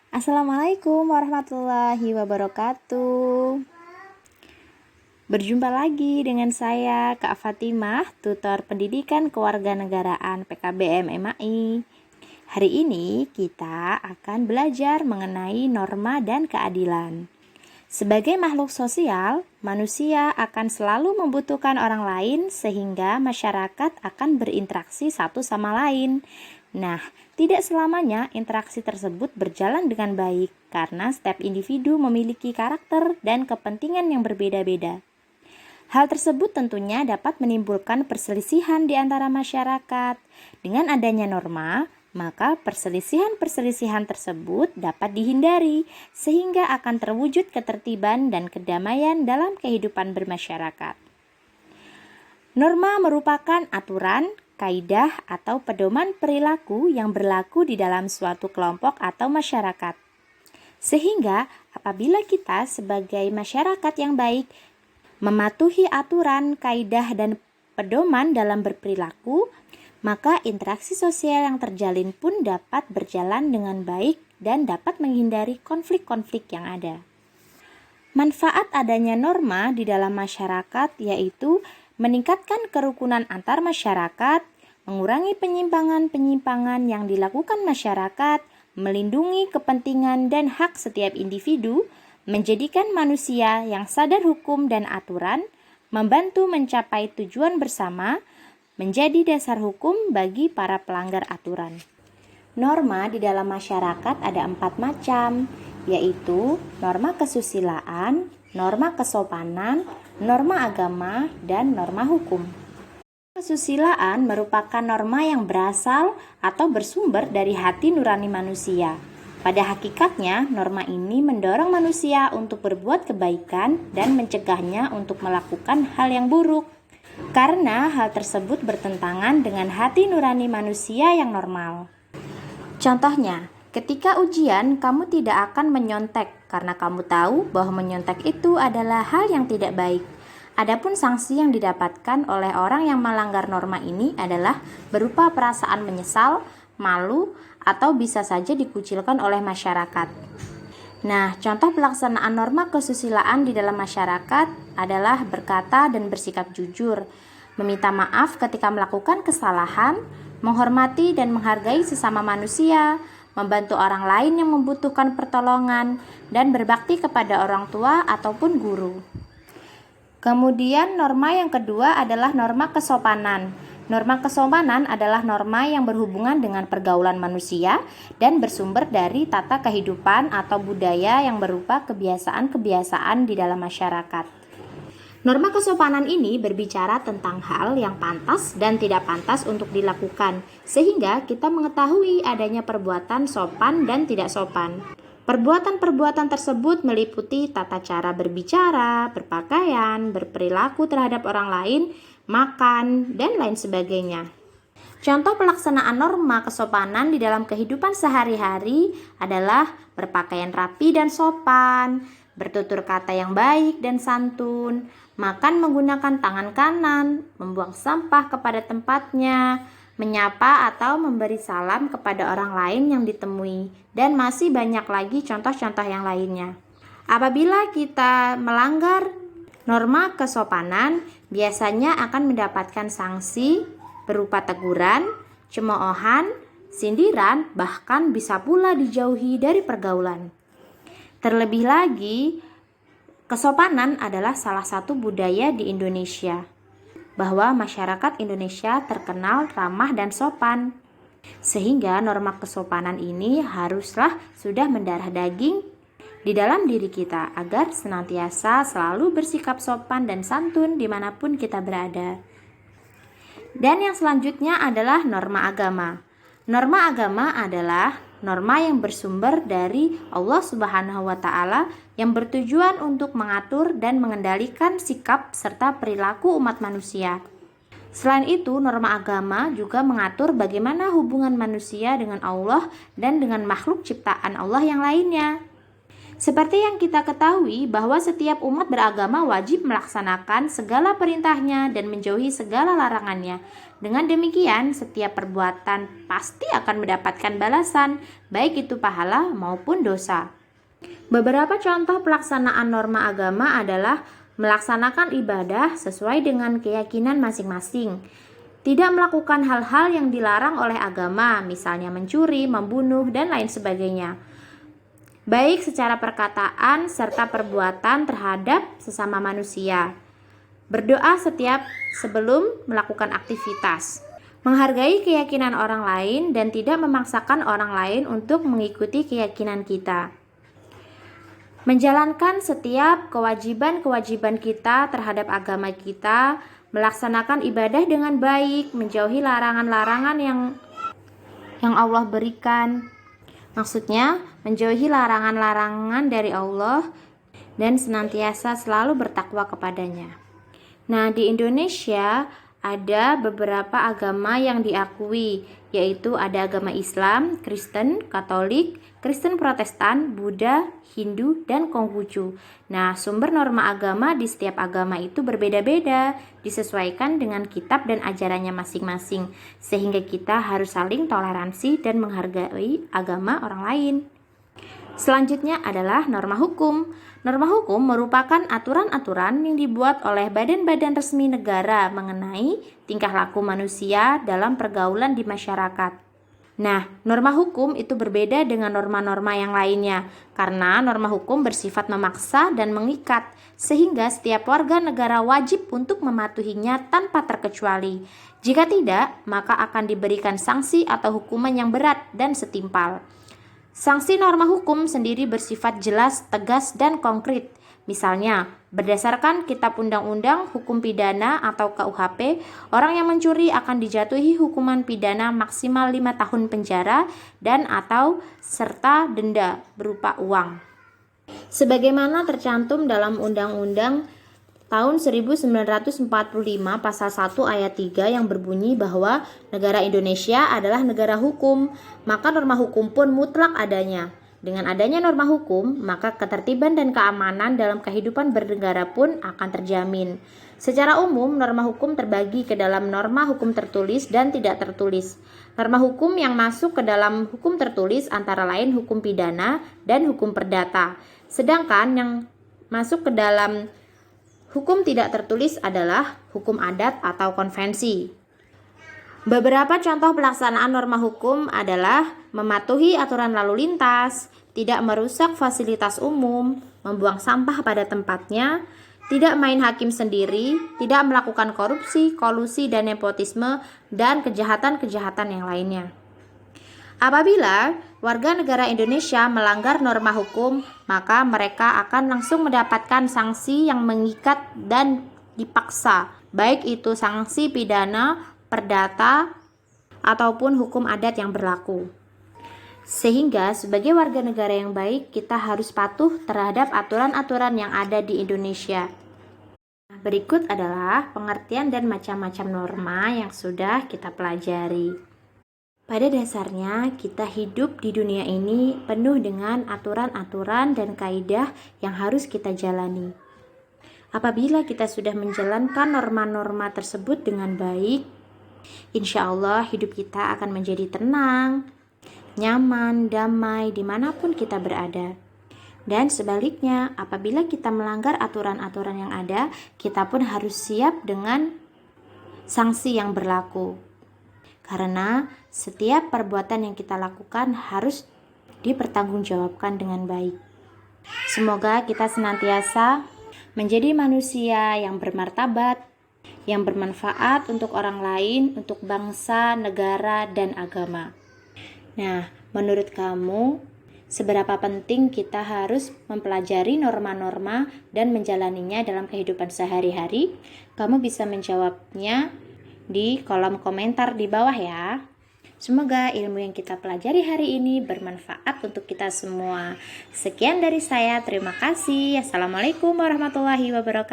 Assalamualaikum warahmatullahi wabarakatuh. Berjumpa lagi dengan saya, Kak Fatimah, tutor pendidikan kewarganegaraan PKBM MAI. Hari ini kita akan belajar mengenai norma dan keadilan. Sebagai makhluk sosial, manusia akan selalu membutuhkan orang lain sehingga masyarakat akan berinteraksi satu sama lain. Nah, tidak selamanya interaksi tersebut berjalan dengan baik karena setiap individu memiliki karakter dan kepentingan yang berbeda-beda. Hal tersebut tentunya dapat menimbulkan perselisihan di antara masyarakat. Dengan adanya norma, maka perselisihan-perselisihan tersebut dapat dihindari sehingga akan terwujud ketertiban dan kedamaian dalam kehidupan bermasyarakat. Norma merupakan aturan, kaidah atau pedoman perilaku yang berlaku di dalam suatu kelompok atau masyarakat. Sehingga apabila kita sebagai masyarakat yang baik mematuhi aturan, kaidah dan pedoman dalam berperilaku, maka interaksi sosial yang terjalin pun dapat berjalan dengan baik dan dapat menghindari konflik-konflik yang ada. Manfaat adanya norma di dalam masyarakat yaitu meningkatkan kerukunan antar masyarakat, mengurangi penyimpangan-penyimpangan yang dilakukan masyarakat, melindungi kepentingan dan hak setiap individu, menjadikan manusia yang sadar hukum dan aturan, membantu mencapai tujuan bersama, menjadi dasar hukum bagi para pelanggar aturan. Norma di dalam masyarakat ada 4 macam, yaitu norma kesusilaan, norma kesopanan, norma agama, dan norma hukum. Kesusilaan merupakan norma yang berasal atau bersumber dari hati nurani manusia. Pada hakikatnya, norma ini mendorong manusia untuk berbuat kebaikan dan mencegahnya untuk melakukan hal yang buruk. Karena hal tersebut bertentangan dengan hati nurani manusia yang normal. Contohnya, ketika ujian kamu tidak akan menyontek karena kamu tahu bahwa menyontek itu adalah hal yang tidak baik. Adapun sanksi yang didapatkan oleh orang yang melanggar norma ini adalah berupa perasaan menyesal, malu, atau bisa saja dikucilkan oleh masyarakat. Nah, contoh pelaksanaan norma kesusilaan di dalam masyarakat adalah berkata dan bersikap jujur, meminta maaf ketika melakukan kesalahan, menghormati dan menghargai sesama manusia, membantu orang lain yang membutuhkan pertolongan, dan berbakti kepada orang tua ataupun guru. Kemudian norma yang kedua adalah norma kesopanan. Norma kesopanan adalah norma yang berhubungan dengan pergaulan manusia dan bersumber dari tata kehidupan atau budaya yang berupa kebiasaan-kebiasaan di dalam masyarakat. Norma kesopanan ini berbicara tentang hal yang pantas dan tidak pantas untuk dilakukan, sehingga kita mengetahui adanya perbuatan sopan dan tidak sopan. Perbuatan-perbuatan tersebut meliputi tata cara berbicara, berpakaian, berperilaku terhadap orang lain, makan, dan lain sebagainya. Contoh pelaksanaan norma kesopanan di dalam kehidupan sehari-hari adalah berpakaian rapi dan sopan, bertutur kata yang baik dan santun, makan menggunakan tangan kanan, membuang sampah kepada tempatnya, menyapa atau memberi salam kepada orang lain yang ditemui, dan masih banyak lagi contoh-contoh yang lainnya. Apabila kita melanggar norma kesopanan, biasanya akan mendapatkan sanksi berupa teguran, cemoohan, sindiran, bahkan bisa pula dijauhi dari pergaulan. Terlebih lagi, kesopanan adalah salah satu budaya di Indonesia, bahwa masyarakat Indonesia terkenal ramah dan sopan. Sehingga norma kesopanan ini haruslah sudah mendarah daging di dalam diri kita agar senantiasa selalu bersikap sopan dan santun dimanapun kita berada. Dan yang selanjutnya adalah norma agama. Norma agama adalah norma yang bersumber dari Allah Subhanahu wa Ta'ala yang bertujuan untuk mengatur dan mengendalikan sikap serta perilaku umat manusia. Selain itu, norma agama juga mengatur bagaimana hubungan manusia dengan Allah dan dengan makhluk ciptaan Allah yang lainnya. Seperti yang kita ketahui bahwa setiap umat beragama wajib melaksanakan segala perintahnya dan menjauhi segala larangannya. Dengan demikian, setiap perbuatan pasti akan mendapatkan balasan, baik itu pahala maupun dosa. Beberapa contoh pelaksanaan norma agama adalah melaksanakan ibadah sesuai dengan keyakinan masing-masing, tidak melakukan hal-hal yang dilarang oleh agama, misalnya mencuri, membunuh, dan lain sebagainya, baik secara perkataan serta perbuatan terhadap sesama manusia. Berdoa setiap sebelum melakukan aktivitas. Menghargai keyakinan orang lain dan tidak memaksakan orang lain untuk mengikuti keyakinan kita. Menjalankan setiap kewajiban-kewajiban kita terhadap agama kita, melaksanakan ibadah dengan baik, menjauhi larangan-larangan yang Allah berikan. Maksudnya, menjauhi larangan-larangan dari Allah dan senantiasa selalu bertakwa kepadanya. Nah, di Indonesia ada beberapa agama yang diakui, yaitu ada agama Islam, Kristen, Katolik, Kristen Protestan, Buddha, Hindu, dan Konghucu. Nah, sumber norma agama di setiap agama itu berbeda-beda, disesuaikan dengan kitab dan ajarannya masing-masing, sehingga kita harus saling toleransi dan menghargai agama orang lain. Selanjutnya adalah norma hukum. Norma hukum merupakan aturan-aturan yang dibuat oleh badan-badan resmi negara mengenai tingkah laku manusia dalam pergaulan di masyarakat. Nah, norma hukum itu berbeda dengan norma-norma yang lainnya, karena norma hukum bersifat memaksa dan mengikat, sehingga setiap warga negara wajib untuk mematuhinya tanpa terkecuali. Jika tidak, maka akan diberikan sanksi atau hukuman yang berat dan setimpal. Sanksi norma hukum sendiri bersifat jelas, tegas, dan konkret. Misalnya, berdasarkan Kitab Undang-Undang Hukum Pidana atau KUHP, orang yang mencuri akan dijatuhi hukuman pidana maksimal 5 tahun penjara dan atau serta denda berupa uang. Sebagaimana tercantum dalam Undang-Undang tahun 1945 pasal 1 ayat 3 yang berbunyi bahwa negara Indonesia adalah negara hukum, maka norma hukum pun mutlak adanya. Dengan adanya norma hukum, maka ketertiban dan keamanan dalam kehidupan bernegara pun akan terjamin. Secara umum, norma hukum terbagi ke dalam norma hukum tertulis dan tidak tertulis. Norma hukum yang masuk ke dalam hukum tertulis antara lain hukum pidana dan hukum perdata. Sedangkan yang masuk ke dalam hukum tidak tertulis adalah hukum adat atau konvensi. Beberapa contoh pelaksanaan norma hukum adalah mematuhi aturan lalu lintas, tidak merusak fasilitas umum, membuang sampah pada tempatnya, tidak main hakim sendiri, tidak melakukan korupsi, kolusi, dan nepotisme, dan kejahatan-kejahatan yang lainnya. Apabila warga negara Indonesia melanggar norma hukum, maka mereka akan langsung mendapatkan sanksi yang mengikat dan dipaksa, baik itu sanksi pidana, perdata, ataupun hukum adat yang berlaku. Sehingga sebagai warga negara yang baik, kita harus patuh terhadap aturan-aturan yang ada di Indonesia. Berikut adalah pengertian dan macam-macam norma yang sudah kita pelajari. Pada dasarnya, kita hidup di dunia ini penuh dengan aturan-aturan dan kaidah yang harus kita jalani. Apabila kita sudah menjalankan norma-norma tersebut dengan baik, insya Allah hidup kita akan menjadi tenang, nyaman, damai dimanapun kita berada. Dan sebaliknya, apabila kita melanggar aturan-aturan yang ada, kita pun harus siap dengan sanksi yang berlaku. Karena setiap perbuatan yang kita lakukan harus dipertanggungjawabkan dengan baik. Semoga kita senantiasa menjadi manusia yang bermartabat, yang bermanfaat untuk orang lain, untuk bangsa, negara, dan agama. Nah, menurut kamu, seberapa penting kita harus mempelajari norma-norma dan menjalaninya dalam kehidupan sehari-hari? Kamu bisa menjawabnya di kolom komentar di bawah ya. Semoga ilmu yang kita pelajari hari ini bermanfaat untuk kita semua. Sekian dari saya, terima kasih. Assalamualaikum warahmatullahi wabarakatuh.